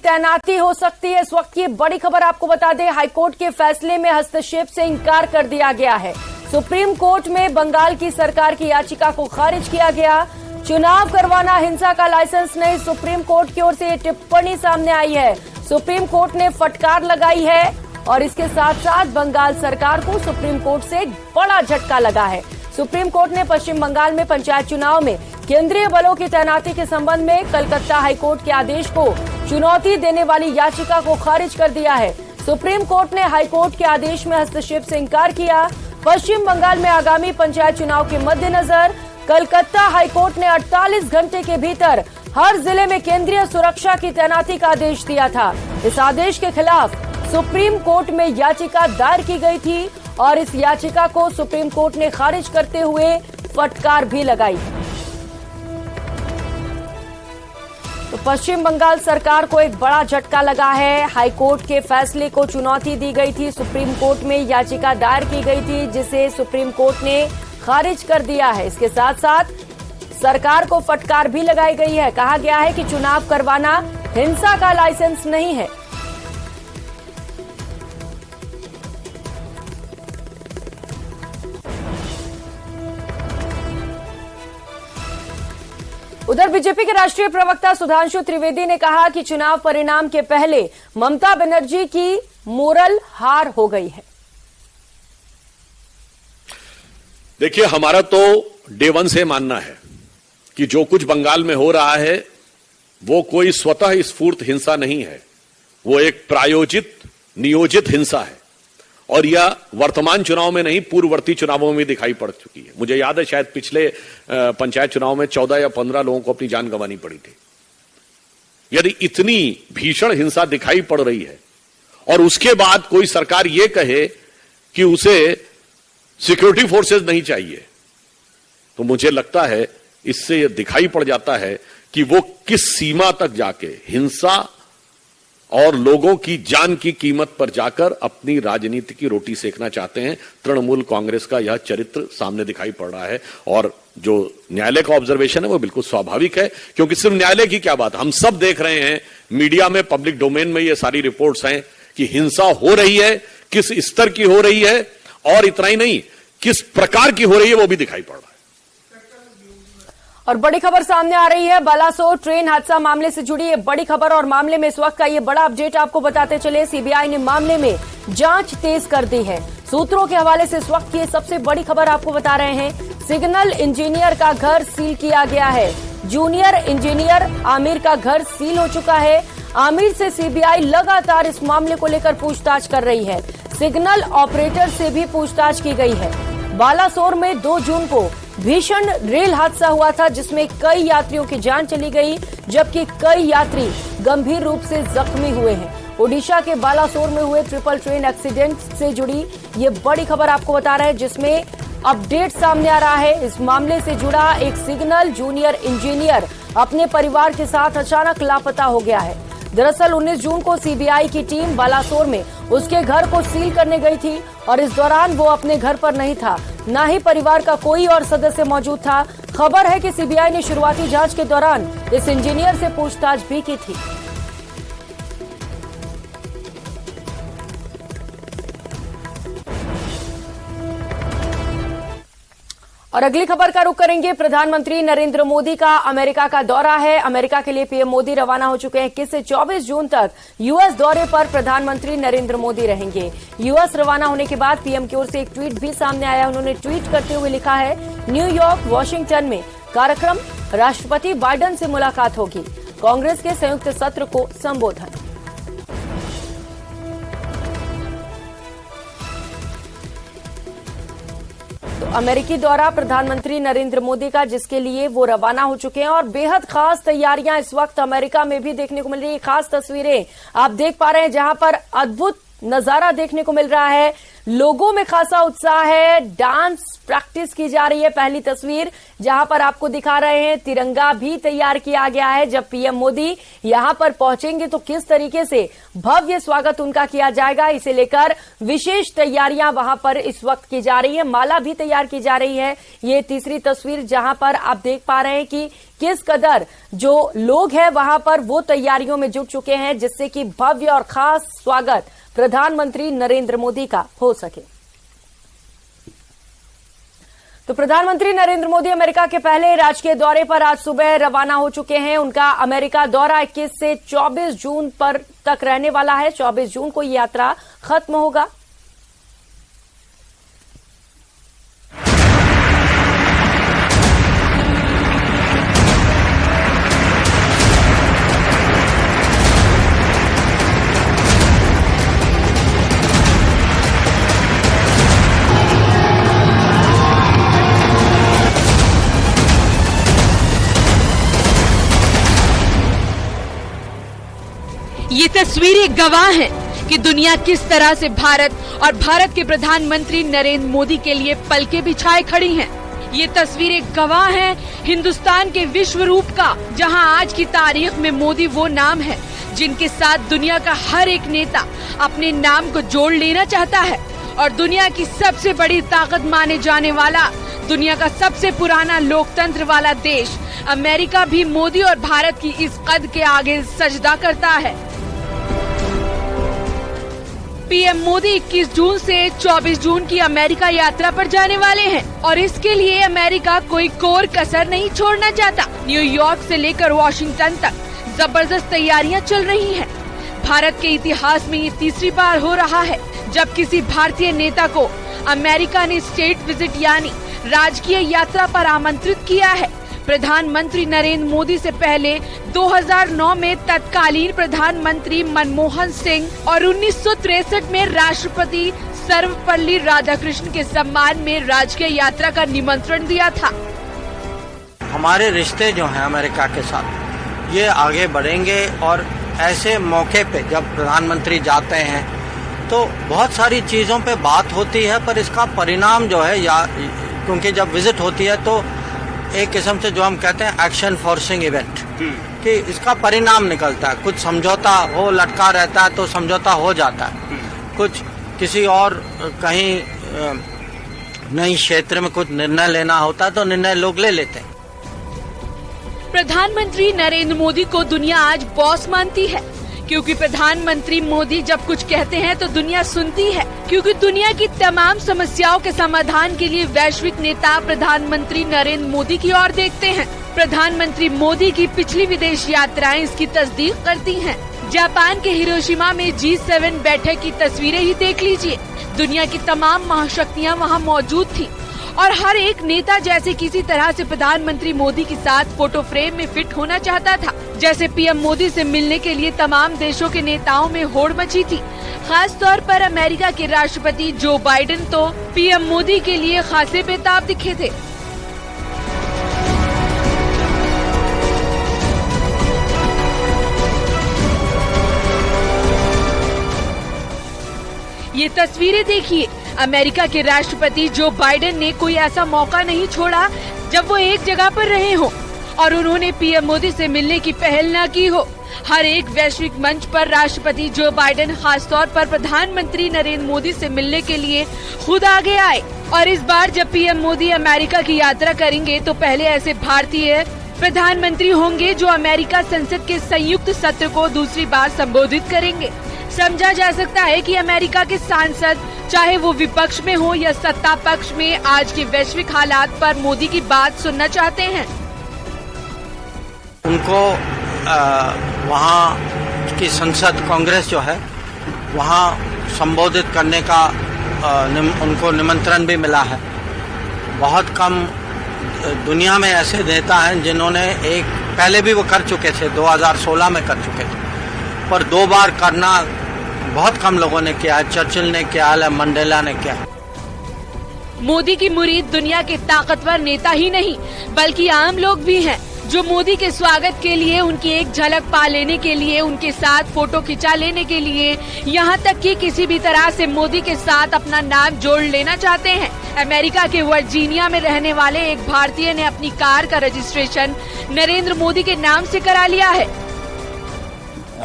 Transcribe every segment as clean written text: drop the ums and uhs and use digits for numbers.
तैनाती हो सकती है। इस वक्त की बड़ी खबर आपको बता दें, हाईकोर्ट के फैसले में हस्तक्षेप से इंकार कर दिया गया है। सुप्रीम कोर्ट में बंगाल की सरकार की याचिका को खारिज किया गया। चुनाव करवाना हिंसा का लाइसेंस नहीं, सुप्रीम कोर्ट की ओर से ये टिप्पणी सामने आई है। सुप्रीम कोर्ट ने फटकार लगाई है और इसके साथ साथ बंगाल सरकार को सुप्रीम कोर्ट से एक बड़ा झटका लगा है। सुप्रीम कोर्ट ने पश्चिम बंगाल में पंचायत चुनाव में केंद्रीय बलों की तैनाती के संबंध में कलकत्ता हाईकोर्ट के आदेश को चुनौती देने वाली याचिका को खारिज कर दिया है। सुप्रीम कोर्ट ने हाईकोर्ट के आदेश में हस्तक्षेप से इंकार किया। पश्चिम बंगाल में आगामी पंचायत चुनाव के मद्देनजर कलकत्ता हाईकोर्ट ने 48 घंटे के भीतर हर जिले में केंद्रीय सुरक्षा की तैनाती का आदेश दिया था। इस आदेश के खिलाफ सुप्रीम कोर्ट में याचिका दायर की गई थी और इस याचिका को सुप्रीम कोर्ट ने खारिज करते हुए फटकार भी लगाई। तो पश्चिम बंगाल सरकार को एक बड़ा झटका लगा है। हाईकोर्ट के फैसले को चुनौती दी गई थी, सुप्रीम कोर्ट में याचिका दायर की गई थी जिसे सुप्रीम कोर्ट ने खारिज कर दिया है। इसके साथ साथ सरकार को फटकार भी लगाई गई है। कहा गया है कि चुनाव करवाना हिंसा का लाइसेंस नहीं है। उधर बीजेपी के राष्ट्रीय प्रवक्ता सुधांशु त्रिवेदी ने कहा कि चुनाव परिणाम के पहले ममता बनर्जी की मोरल हार हो गई है। देखिए, हमारा तो डे वन से मानना है कि जो कुछ बंगाल में हो रहा है वो कोई स्वतः स्फूर्त हिंसा नहीं है, वो एक प्रायोजित नियोजित हिंसा है और यह वर्तमान चुनाव में नहीं, पूर्ववर्ती चुनावों में दिखाई पड़ चुकी है। मुझे याद है शायद पिछले पंचायत चुनाव में 14 या 15 लोगों को अपनी जान गंवानी पड़ी थी। यदि इतनी भीषण हिंसा दिखाई पड़ रही है और उसके बाद कोई सरकार ये कहे कि उसे सिक्योरिटी फोर्सेस नहीं चाहिए, तो मुझे लगता है इससे यह दिखाई पड़ जाता है कि वो किस सीमा तक जाके हिंसा और लोगों की जान की कीमत पर जाकर अपनी राजनीति की रोटी सेकना चाहते हैं। तृणमूल कांग्रेस का यह चरित्र सामने दिखाई पड़ रहा है और जो न्यायालय का ऑब्जर्वेशन है वो बिल्कुल स्वाभाविक है, क्योंकि सिर्फ न्यायालय की क्या बात, हम सब देख रहे हैं, मीडिया में, पब्लिक डोमेन में ये सारी रिपोर्ट्स हैं कि हिंसा हो रही है, किस स्तर की हो रही है और इतना ही नहीं, किस प्रकार की हो रही है वो भी दिखाई पड़ रहा है। और बड़ी खबर सामने आ रही है, बालासोर ट्रेन हादसा मामले से जुड़ी ये बड़ी खबर और मामले में इस वक्त का ये बड़ा अपडेट आपको बताते चले। सीबीआई ने मामले में जांच तेज कर दी है। सूत्रों के हवाले से इस वक्त की सबसे बड़ी खबर आपको बता रहे हैं, सिग्नल इंजीनियर का घर सील किया गया है। जूनियर इंजीनियर आमिर का घर सील हो चुका है। आमिर से सीबीआई लगातार इस मामले को लेकर पूछताछ कर रही है। सिग्नल ऑपरेटर से भी पूछताछ की गई है। बालासोर में 2 जून को भीषण रेल हादसा हुआ था जिसमें कई यात्रियों की जान चली गई, जबकि कई यात्री गंभीर रूप से जख्मी हुए हैं। ओडिशा के बालासोर में हुए ट्रिपल ट्रेन एक्सीडेंट से जुड़ी ये बड़ी खबर आपको बता रहे हैं, जिसमें अपडेट सामने आ रहा है। इस मामले से जुड़ा एक सिग्नल जूनियर इंजीनियर अपने परिवार के साथ अचानक लापता हो गया है। दरअसल 19 जून को सीबीआई की टीम बालासोर में उसके घर को सील करने गई थी और इस दौरान वो अपने घर पर नहीं था, न ही परिवार का कोई और सदस्य मौजूद था। खबर है कि सीबीआई ने शुरुआती जांच के दौरान इस इंजीनियर से पूछताछ भी की थी। और अगली खबर का रुख करेंगे, प्रधानमंत्री नरेंद्र मोदी का अमेरिका का दौरा है। अमेरिका के लिए पीएम मोदी रवाना हो चुके हैं। 21 से 24 जून तक यूएस दौरे पर प्रधानमंत्री नरेंद्र मोदी रहेंगे। यूएस रवाना होने के बाद पीएम की ओर से एक ट्वीट भी सामने आया। उन्होंने ट्वीट करते हुए लिखा है, न्यूयॉर्क वॉशिंगटन में कार्यक्रम, राष्ट्रपति बाइडेन से मुलाकात होगी, कांग्रेस के संयुक्त सत्र को संबोधन। तो अमेरिकी दौरा प्रधानमंत्री नरेंद्र मोदी का, जिसके लिए वो रवाना हो चुके हैं और बेहद खास तैयारियां इस वक्त अमेरिका में भी देखने को मिल रही है। खास तस्वीरें आप देख पा रहे हैं जहां पर अद्भुत नजारा देखने को मिल रहा है। लोगों में खासा उत्साह है, डांस प्रैक्टिस की जा रही है। पहली तस्वीर जहां पर आपको दिखा रहे हैं, तिरंगा भी तैयार किया गया है। जब पीएम मोदी यहां पर पहुंचेंगे तो किस तरीके से भव्य स्वागत उनका किया जाएगा, इसे लेकर विशेष तैयारियां वहां पर इस वक्त की जा रही है। माला भी तैयार की जा रही है। ये तीसरी तस्वीर जहां पर आप देख पा रहे हैं कि किस कदर जो लोग हैं वहां पर वो तैयारियों में जुट चुके हैं, जिससे कि भव्य और खास स्वागत प्रधानमंत्री नरेंद्र मोदी का हो सके। तो प्रधानमंत्री नरेंद्र मोदी अमेरिका के पहले राजकीय दौरे पर आज सुबह रवाना हो चुके हैं। उनका अमेरिका दौरा 21 से 24 जून पर तक रहने वाला है। 24 जून को ये यात्रा खत्म होगा। ये तस्वीरें गवाह हैं कि दुनिया किस तरह से भारत और भारत के प्रधानमंत्री नरेंद्र मोदी के लिए पलकें बिछाए खड़ी हैं। ये तस्वीरें गवाह हैं हिंदुस्तान के विश्व रूप का, जहां आज की तारीख में मोदी वो नाम है जिनके साथ दुनिया का हर एक नेता अपने नाम को जोड़ लेना चाहता है। और दुनिया की सबसे बड़ी ताकत माने जाने वाला, दुनिया का सबसे पुराना लोकतंत्र वाला देश अमेरिका भी मोदी और भारत की इस कद के आगे सजदा करता है। पीएम मोदी 21 जून से 24 जून की अमेरिका यात्रा पर जाने वाले हैं और इसके लिए अमेरिका कोई कोर कसर नहीं छोड़ना चाहता। न्यूयॉर्क से लेकर वॉशिंगटन तक जबरदस्त तैयारियां चल रही हैं। भारत के इतिहास में ये तीसरी बार हो रहा है जब किसी भारतीय नेता को अमेरिका ने स्टेट विजिट यानी राजकीय यात्रा पर आमंत्रित किया है। प्रधानमंत्री नरेंद्र मोदी से पहले 2009 में तत्कालीन प्रधानमंत्री मनमोहन सिंह और 1963 में राष्ट्रपति सर्वपल्ली राधाकृष्णन के सम्मान में राजकीय यात्रा का निमंत्रण दिया था। हमारे रिश्ते जो हैं अमेरिका के साथ ये आगे बढ़ेंगे और ऐसे मौके पे जब प्रधानमंत्री जाते हैं तो बहुत सारी चीजों पे बात होती है, पर इसका परिणाम जो है क्योंकि जब विजिट होती है तो एक किस्म से जो हम कहते हैं एक्शन फोर्सिंग इवेंट कि इसका परिणाम निकलता है। कुछ समझौता हो लटका रहता है तो समझौता हो जाता है, कुछ किसी और कहीं नई क्षेत्र में कुछ निर्णय लेना होता है तो निर्णय लोग ले लेते हैं। प्रधानमंत्री नरेंद्र मोदी को दुनिया आज बॉस मानती है, क्योंकि प्रधानमंत्री मोदी जब कुछ कहते हैं तो दुनिया सुनती है, क्योंकि दुनिया की तमाम समस्याओं के समाधान के लिए वैश्विक नेता प्रधानमंत्री नरेंद्र मोदी की ओर देखते हैं। प्रधानमंत्री मोदी की पिछली विदेश यात्राएं इसकी तस्दीक करती हैं। जापान के हिरोशिमा में G7 बैठक की तस्वीरें ही देख लीजिए। दुनिया की तमाम महाशक्तियां वहां मौजूद थी और हर एक नेता जैसे किसी तरह से प्रधानमंत्री मोदी के साथ फोटो फ्रेम में फिट होना चाहता था। जैसे पीएम मोदी से मिलने के लिए तमाम देशों के नेताओं में होड़ मची थी। खास तौर पर अमेरिका के राष्ट्रपति जो बाइडेन तो पीएम मोदी के लिए खासे बेताब दिखे थे। ये तस्वीरें देखिए, अमेरिका के राष्ट्रपति जो बाइडेन ने कोई ऐसा मौका नहीं छोड़ा जब वो एक जगह पर रहे हो और उन्होंने पीएम मोदी से मिलने की पहल न की हो। हर एक वैश्विक मंच पर राष्ट्रपति जो बाइडेन खास तौर पर प्रधानमंत्री नरेंद्र मोदी से मिलने के लिए खुद आगे आए। और इस बार जब पीएम मोदी अमेरिका की यात्रा करेंगे तो पहले ऐसे भारतीय प्रधानमंत्री होंगे जो अमेरिका संसद के संयुक्त सत्र को दूसरी बार संबोधित करेंगे। समझा जा सकता है कि अमेरिका के सांसद चाहे वो विपक्ष में हो या सत्ता पक्ष में, आज के वैश्विक हालात पर मोदी की बात सुनना चाहते हैं। उनको वहाँ की संसद कांग्रेस जो है वहाँ संबोधित करने का उनको निमंत्रण भी मिला है। बहुत कम दुनिया में ऐसे नेता हैं जिन्होंने पहले भी वो कर चुके थे, 2016 में कर चुके थे, पर 2 बार करना बहुत कम लोगों ने किया है। चर्चिल ने किया है, मंडेला ने किया है। मोदी की मुरीद दुनिया के ताकतवर नेता ही नहीं बल्कि आम लोग भी हैं, जो मोदी के स्वागत के लिए, उनकी एक झलक पा लेने के लिए, उनके साथ फोटो खिंचा लेने के लिए, यहाँ तक कि किसी भी तरह से मोदी के साथ अपना नाम जोड़ लेना चाहते हैं। अमेरिका के वर्जीनिया में रहने वाले एक भारतीय ने अपनी कार का रजिस्ट्रेशन नरेंद्र मोदी के नाम से करा लिया है।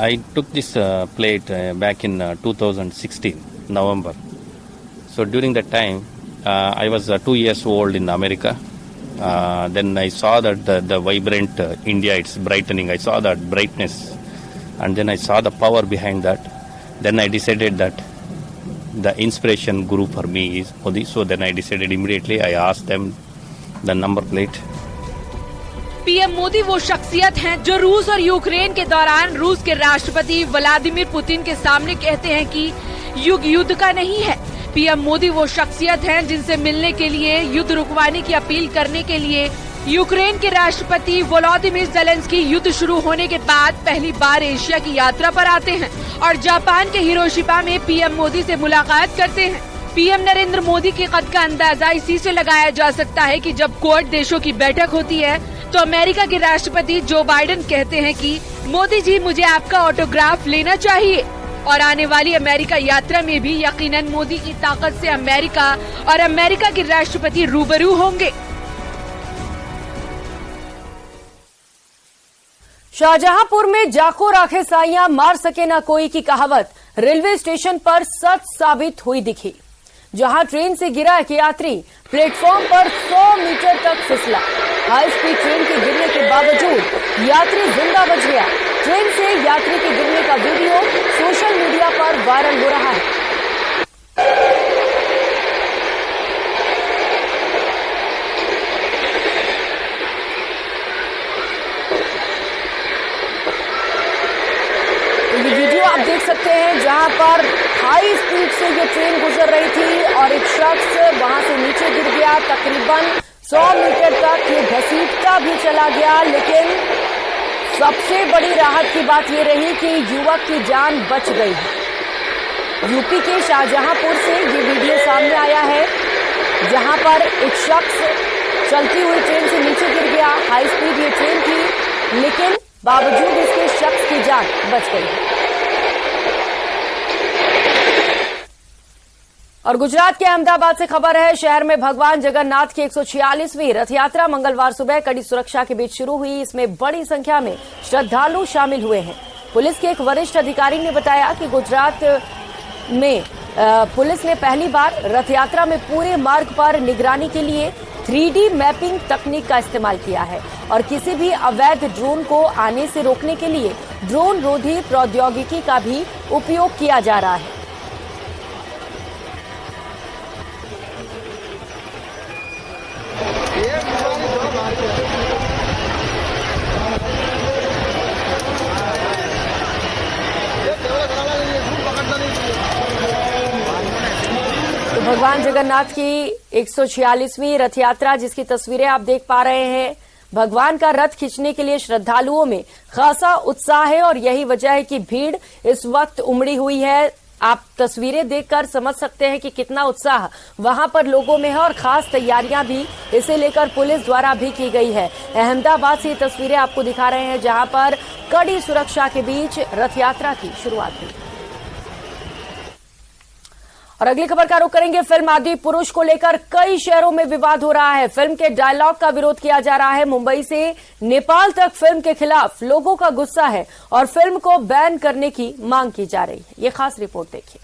I took this plate back in 2016 November. So during that time, I was 2 years old in America. Then I saw that the vibrant India, it's brightening. I saw that brightness, and then I saw the power behind that. Then I decided that the inspiration guru for me is Modi. So then I decided immediately. I asked them the number plate. PM Modi वो शख्सियत हैं जो रूस और Ukraine के दौरान रूस के राष्ट्रपति व्लादिमीर पुतिन के सामने कहते हैं कि युग युद्ध का नहीं है। पीएम मोदी वो शख्सियत हैं जिनसे मिलने के लिए, युद्ध रुकवाने की अपील करने के लिए यूक्रेन के राष्ट्रपति वोलोदिमीर ज़ेलेंस्की युद्ध शुरू होने के बाद पहली बार एशिया की यात्रा पर आते हैं और जापान के हिरोशिमा में पीएम मोदी से मुलाकात करते हैं। पीएम नरेंद्र मोदी के कद का अंदाजा इसी से लगाया जा सकता है कि जब क्वाड देशों की बैठक होती है तो अमेरिका के राष्ट्रपति जो बाइडेन कहते हैं कि मोदी जी, मुझे आपका ऑटोग्राफ लेना चाहिए। और आने वाली अमेरिका यात्रा में भी यकीनन मोदी की ताकत से अमेरिका और अमेरिका के राष्ट्रपति रूबरू होंगे। शाहजहांपुर में जाको राखे साइयां मार सके ना कोई की कहावत रेलवे स्टेशन पर सच साबित हुई दिखी। जहां ट्रेन से गिरा एक यात्री प्लेटफॉर्म पर 100 मीटर तक फिसला। हाई स्पीड ट्रेन के गिरने के बावजूद यात्री जिंदा बच गया। ट्रेन से यात्री के गिरने का वीडियो सोशल मीडिया पर वायरल हो रहा है। ये वीडियो आप देख सकते हैं जहां पर हाई स्पीड से ये ट्रेन गुजर रही थी और एक शख्स वहां से नीचे गिर गया। तकरीबन 100 मीटर तक ये घसीटता भी चला गया, लेकिन सबसे बड़ी राहत की बात ये रही कि युवक की जान बच गई। यूपी के शाहजहांपुर से ये वीडियो सामने आया है जहां पर एक शख्स चलती हुई ट्रेन से नीचे गिर गया। हाई स्पीड ये ट्रेन थी, लेकिन बावजूद इसके शख्स की जान बच गई। और गुजरात के अहमदाबाद से खबर है। शहर में भगवान जगन्नाथ की 146वीं रथ यात्रा मंगलवार सुबह कड़ी सुरक्षा के बीच शुरू हुई। इसमें बड़ी संख्या में श्रद्धालु शामिल हुए हैं। पुलिस के एक वरिष्ठ अधिकारी ने बताया कि गुजरात में पुलिस ने पहली बार रथ यात्रा में पूरे मार्ग पर निगरानी के लिए 3D मैपिंग तकनीक का इस्तेमाल किया है और किसी भी अवैध ड्रोन को आने से रोकने के लिए ड्रोन रोधी प्रौद्योगिकी का भी उपयोग किया जा रहा है। भगवान जगन्नाथ की 146वीं रथ यात्रा जिसकी तस्वीरें आप देख पा रहे हैं। भगवान का रथ खींचने के लिए श्रद्धालुओं में खासा उत्साह है और यही वजह है कि भीड़ इस वक्त उमड़ी हुई है। आप तस्वीरें देखकर समझ सकते हैं कि कितना उत्साह वहां पर लोगों में है और खास तैयारियां भी इसे लेकर पुलिस द्वारा भी की गई है। अहमदाबाद से ये तस्वीरें आपको दिखा रहे हैं जहां पर कड़ी सुरक्षा के बीच रथ यात्रा की शुरुआत हुई। और अगली खबर का रुख करेंगे। फिल्म आदि पुरुष को लेकर कई शहरों में विवाद हो रहा है। फिल्म के डायलॉग का विरोध किया जा रहा है। मुंबई से नेपाल तक फिल्म के खिलाफ लोगों का गुस्सा है और फिल्म को बैन करने की मांग की जा रही है। ये खास रिपोर्ट देखिए।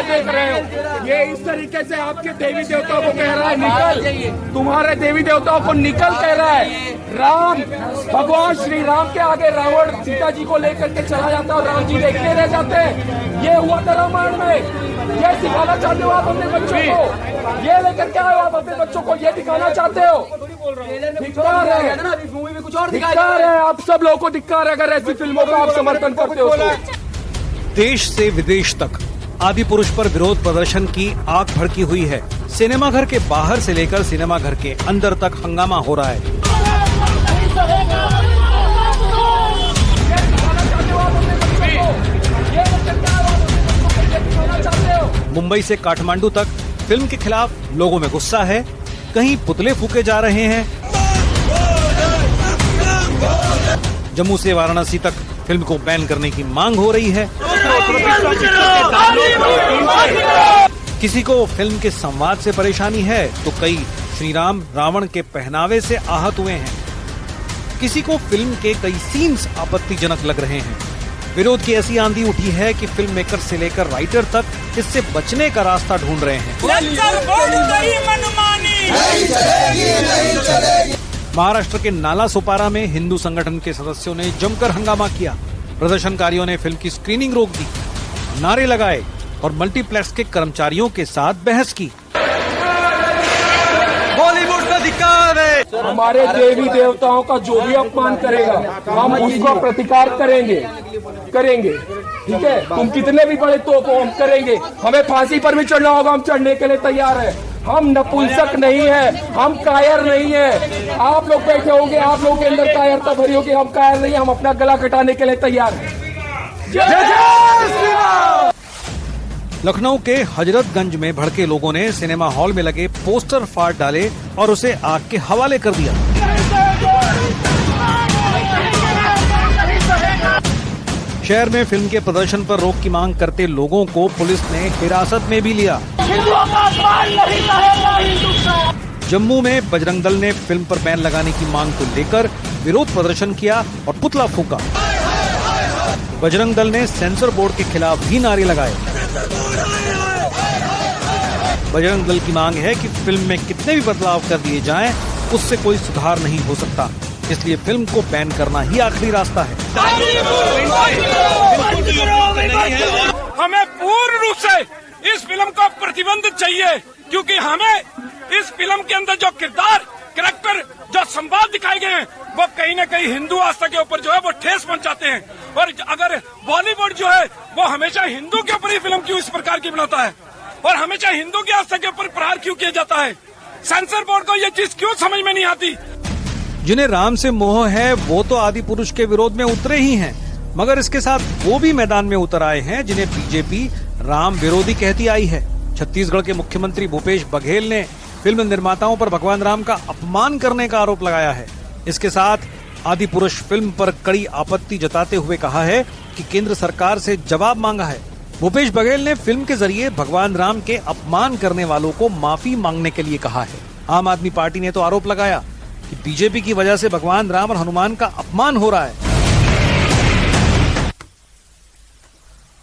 देख रहे हो ये इस तरीके से आपके देवी देवताओं को कह रहा है निकल, तुम्हारे देवी देवताओं को निकल कह रहा है। राम भगवान श्री राम के आगे रावण सीता जी को लेकर के चला जाता है और राम जी देखते रह जाते हैं। ये हुआ था रामायण में। ये सिखाना चाहते हो आप अपने बच्चों को? ये लेकर के आए आप अपने बच्चों को? ये दिखाना चाहते हो? धिक्कार है, आप सब लोगों को धिक्कार है अगर ऐसी फिल्मों का आप समर्थन करते हो तो। देश से विदेश तक आदि पुरुष पर विरोध प्रदर्शन की आग भड़की हुई है। सिनेमाघर के बाहर से लेकर सिनेमाघर के अंदर तक हंगामा हो रहा है। मुंबई से काठमांडू तक फिल्म के खिलाफ लोगों में गुस्सा है, कहीं पुतले फूके जा रहे हैं। जम्मू से वाराणसी तक फिल्म को बैन करने की मांग हो रही है। किसी को फिल्म के संवाद से परेशानी है तो कई श्री राम रावण के पहनावे से आहत हुए हैं। किसी को फिल्म के कई सीन्स आपत्तिजनक लग रहे हैं। विरोध की ऐसी आंधी उठी है कि फिल्म मेकर से लेकर राइटर तक इससे बचने का रास्ता ढूंढ रहे हैं। महाराष्ट्र के नाला सोपारा में हिंदू संगठन के सदस्यों ने जमकर हंगामा किया। प्रदर्शनकारियों ने फिल्म की स्क्रीनिंग रोक दी, नारे लगाए और मल्टीप्लेक्स के कर्मचारियों के साथ बहस की। बॉलीवुड का धिक्कार है। हमारे देवी देवताओं का जो भी अपमान करेगा हम उसका प्रतिकार करेंगे। ठीक है, तुम कितने भी बड़े तोप हो हम करेंगे। हमें फांसी पर भी चढ़ना होगा, हम चढ़ने के लिए तैयार है। हम नपुंसक नहीं है, हम कायर नहीं है। आप लोग बैठे होंगे, आप लोगों के अंदर कायरता भरी होगी, हम कायर नहीं है। हम अपना गला कटाने के लिए तैयार हैं। लखनऊ के हजरतगंज में भड़के लोगों ने सिनेमा हॉल में लगे पोस्टर फाड़ डाले और उसे आग के हवाले कर दिया। शहर में फिल्म के प्रदर्शन पर रोक की मांग करते लोगों को पुलिस ने हिरासत में भी लिया। जम्मू में बजरंग दल ने फिल्म पर बैन लगाने की मांग को लेकर विरोध प्रदर्शन किया और पुतला फूंका। बजरंग दल ने सेंसर बोर्ड के खिलाफ भी नारे लगाए। बजरंग दल की मांग है कि फिल्म में कितने भी बदलाव कर दिए जाएं, उससे कोई सुधार नहीं हो सकता, इसलिए फिल्म को बैन करना ही आखिरी रास्ता है। हमें पूर्ण रूप से इस फिल्म को प्रतिबंध चाहिए, क्योंकि हमें इस फिल्म के अंदर जो किरदार, कैरेक्टर, जो संवाद दिखाए गए हैं वो कहीं न कहीं हिंदू आस्था के ऊपर जो है वो ठेस पहुंचाते हैं। और अगर बॉलीवुड जो है वो हमेशा हिंदू के ऊपर ही फिल्म क्यों इस प्रकार की बनाता है और हमेशा हिंदू की आस्था के ऊपर प्रहार क्यों किया जाता है, सेंसर बोर्ड को ये चीज क्यों समझ में नहीं आती। जिन्हें राम से मोह है वो तो आदि पुरुष के विरोध में उतरे ही हैं, मगर इसके साथ वो भी मैदान में उतर आए हैं जिन्हें बीजेपी राम विरोधी कहती आई है। छत्तीसगढ़ के मुख्यमंत्री भूपेश बघेल ने फिल्म निर्माताओं पर भगवान राम का अपमान करने का आरोप लगाया है। इसके साथ आदि पुरुष फिल्म पर कड़ी आपत्ति जताते हुए कहा है कि केंद्र सरकार से जवाब मांगा है। भूपेश बघेल ने फिल्म के जरिए भगवान राम के अपमान करने वालों को माफी मांगने के लिए कहा है। आम आदमी पार्टी ने तो आरोप लगाया कि बीजेपी की वजह से भगवान राम और हनुमान का अपमान हो रहा है।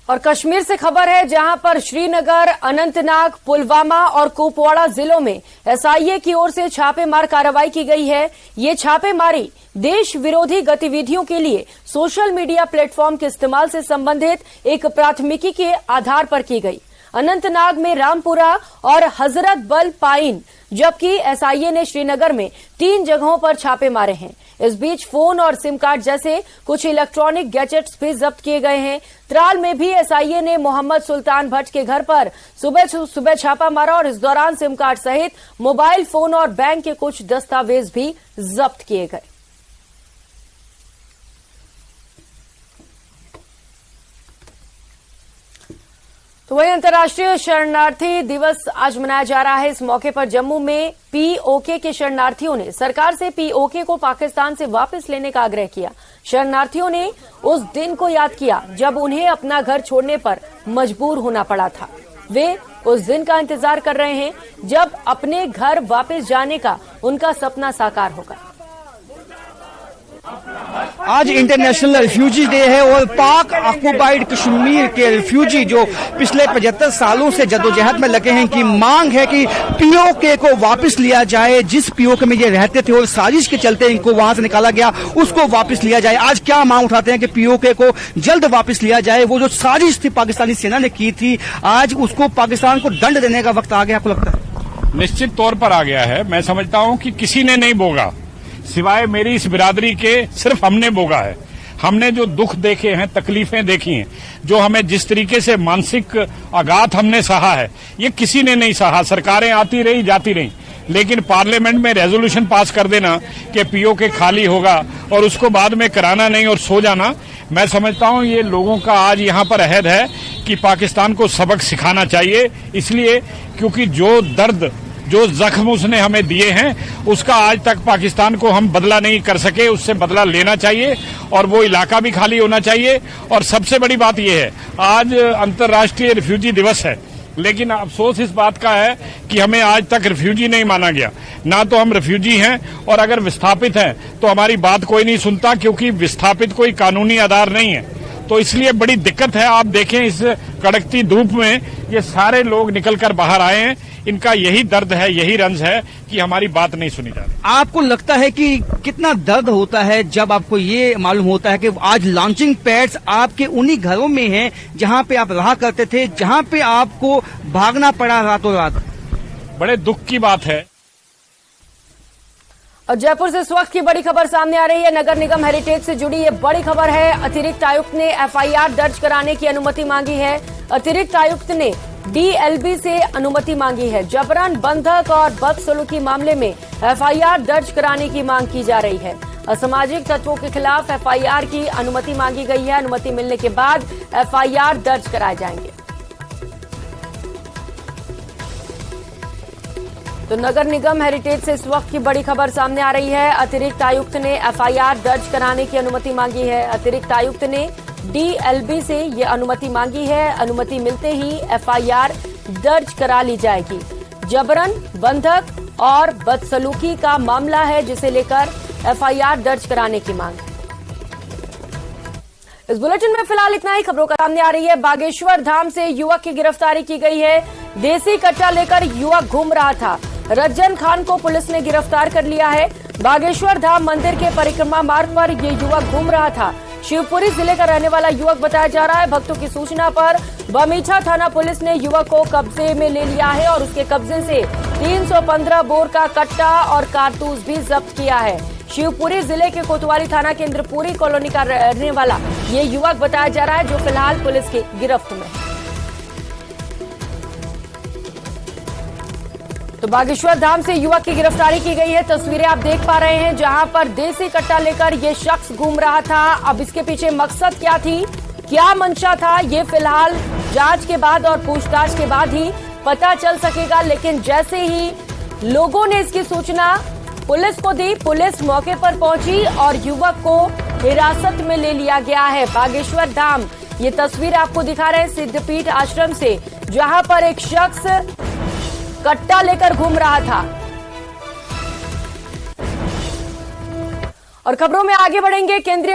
और कश्मीर से खबर है, जहां पर श्रीनगर, अनंतनाग, पुलवामा और कुपवाड़ा जिलों में एसआईए की ओर से छापेमार कार्रवाई की गई है। ये छापेमारी देश विरोधी गतिविधियों के लिए सोशल मीडिया प्लेटफॉर्म के इस्तेमाल से संबंधित एक प्राथमिकी के आधार पर की गई। अनंतनाग में रामपुरा और हजरत बल पाइन, जबकि एसआईए ने श्रीनगर में 3 जगहों पर छापे मारे हैं। इस बीच फोन और सिम कार्ड जैसे कुछ इलेक्ट्रॉनिक गैजेट्स भी जब्त किए गए हैं। त्राल में भी एसआईए ने मोहम्मद सुल्तान भट्ट के घर पर सुबह छापा मारा और इस दौरान सिम कार्ड सहित मोबाइल फोन और बैंक के कुछ दस्तावेज भी जब्त किए गए। तो वहीं अंतर्राष्ट्रीय शरणार्थी दिवस आज मनाया जा रहा है। इस मौके पर जम्मू में पीओके के शरणार्थियों ने सरकार से पीओके को पाकिस्तान से वापस लेने का आग्रह किया। शरणार्थियों ने उस दिन को याद किया जब उन्हें अपना घर छोड़ने पर मजबूर होना पड़ा था। वे उस दिन का इंतजार कर रहे हैं जब अपने घर वापस जाने का उनका सपना साकार होगा। आज इंटरनेशनल रिफ्यूजी डे है और पाक ऑक्युपाइड कश्मीर के रिफ्यूजी जो पिछले 75 सालों से जदोजहद में लगे हैं कि मांग है कि पीओके को वापस लिया जाए। जिस पीओके में ये रहते थे और साजिश के चलते इनको वहां से निकाला गया, उसको वापस लिया जाए। आज क्या मांग उठाते हैं कि पीओके को जल्द वापस लिया जाए। वो जो साजिश थी पाकिस्तानी सेना ने की थी, आज उसको पाकिस्तान को दंड देने का वक्त आ गया। आपको लगता है? निश्चित तौर पर आ गया है। मैं समझता हूं कि किसी ने नहीं बोगा, सिवाय मेरी इस बिरादरी के सिर्फ हमने बोगा है। हमने जो दुख देखे हैं, तकलीफें देखी हैं, जो हमें जिस तरीके से मानसिक आघात हमने सहा है, ये किसी ने नहीं सहा। सरकारें आती रही जाती रही, लेकिन पार्लियामेंट में रेजोल्यूशन पास कर देना कि पीओके खाली होगा और उसको बाद में कराना नहीं और सो जाना, मैं समझता हूं ये लोगों का आज यहां पर अहद है कि पाकिस्तान को सबक सिखाना चाहिए। इसलिए क्योंकि जो दर्द, जो जख्म उसने हमें दिए हैं, उसका आज तक पाकिस्तान को हम बदला नहीं कर सके, उससे बदला लेना चाहिए और वो इलाका भी खाली होना चाहिए। और सबसे बड़ी बात यह है, आज अंतर्राष्ट्रीय रिफ्यूजी दिवस है, लेकिन अफसोस इस बात का है कि हमें आज तक रिफ्यूजी नहीं माना गया। ना तो हम रिफ्यूजी हैं और अगर विस्थापित हैं तो हमारी बात कोई नहीं सुनता, क्योंकि विस्थापित कोई कानूनी आधार नहीं है। तो इसलिए बड़ी दिक्कत है। आप देखें इस कड़कती धूप में ये सारे लोग निकलकर बाहर आए हैं, इनका यही दर्द है, यही रंज है कि हमारी बात नहीं सुनी जा रही। आपको लगता है कि कितना दर्द होता है जब आपको ये मालूम होता है कि आज लॉन्चिंग पैड्स आपके उन्हीं घरों में हैं जहां पे आप रहा करते थे, जहां पे आपको भागना पड़ा रातों रात? बड़े दुख की बात है। और जयपुर से इस वक्त की बड़ी खबर सामने आ रही है। नगर निगम हेरिटेज से जुड़ी ये बड़ी खबर है। अतिरिक्त आयुक्त ने एफआईआर दर्ज कराने की अनुमति मांगी है। अतिरिक्त आयुक्त ने डीएलबी से अनुमति मांगी है। जबरन, बंधक और बदसलूकी मामले में एफआईआर दर्ज कराने की मांग की जा रही है। असामाजिक तत्वों के खिलाफ एफआईआर की अनुमति मांगी गई है। अनुमति मिलने के बाद एफआईआर दर्ज कराए जाएंगे। तो नगर निगम हेरिटेज से इस वक्त की बड़ी खबर सामने आ रही है। अतिरिक्त आयुक्त ने एफआईआर दर्ज कराने की अनुमति मांगी है। अतिरिक्त आयुक्त ने डीएलबी से ये अनुमति मांगी है। अनुमति मिलते ही एफआईआर दर्ज करा ली जाएगी। जबरन, बंधक और बदसलूकी का मामला है, जिसे लेकर एफआईआर दर्ज कराने की मांग है। इस बुलेटिन में फिलहाल इतना ही। खबरों का सामने आ रही है। बागेश्वर धाम से युवक की गिरफ्तारी की गई है। देसी कट्टा लेकर युवक घूम रहा था। रज्जन खान को पुलिस ने गिरफ्तार कर लिया है। बागेश्वर धाम मंदिर के परिक्रमा मार्ग पर ये युवक घूम रहा था। शिवपुरी जिले का रहने वाला युवक बताया जा रहा है। भक्तों की सूचना पर बमीठा थाना पुलिस ने युवक को कब्जे में ले लिया है और उसके कब्जे से 315 बोर का कट्टा और कारतूस भी जब्त किया है। शिवपुरी जिले के कोतवाली थाना के इंद्रपुरी कॉलोनी का रहने वाला ये युवक बताया जा रहा है, जो फिलहाल पुलिस की गिरफ्त में है। तो बागेश्वर धाम से युवक की गिरफ्तारी की गई है। तस्वीरें आप देख पा रहे हैं, जहां पर देसी कट्टा लेकर ये शख्स घूम रहा था। अब इसके पीछे मकसद क्या थी, क्या मंशा था, ये फिलहाल जांच के बाद और पूछताछ के बाद ही पता चल सकेगा। लेकिन जैसे ही लोगों ने इसकी सूचना पुलिस को दी, पुलिस मौके पर पहुंची और युवक को हिरासत में ले लिया गया है। बागेश्वर धाम, ये तस्वीर आपको दिखा रहे हैं सिद्धपीठ आश्रम से, जहां पर एक शख्स कट्टा लेकर घूम रहा था। और खबरों में आगे बढ़ेंगे। केंद्रीय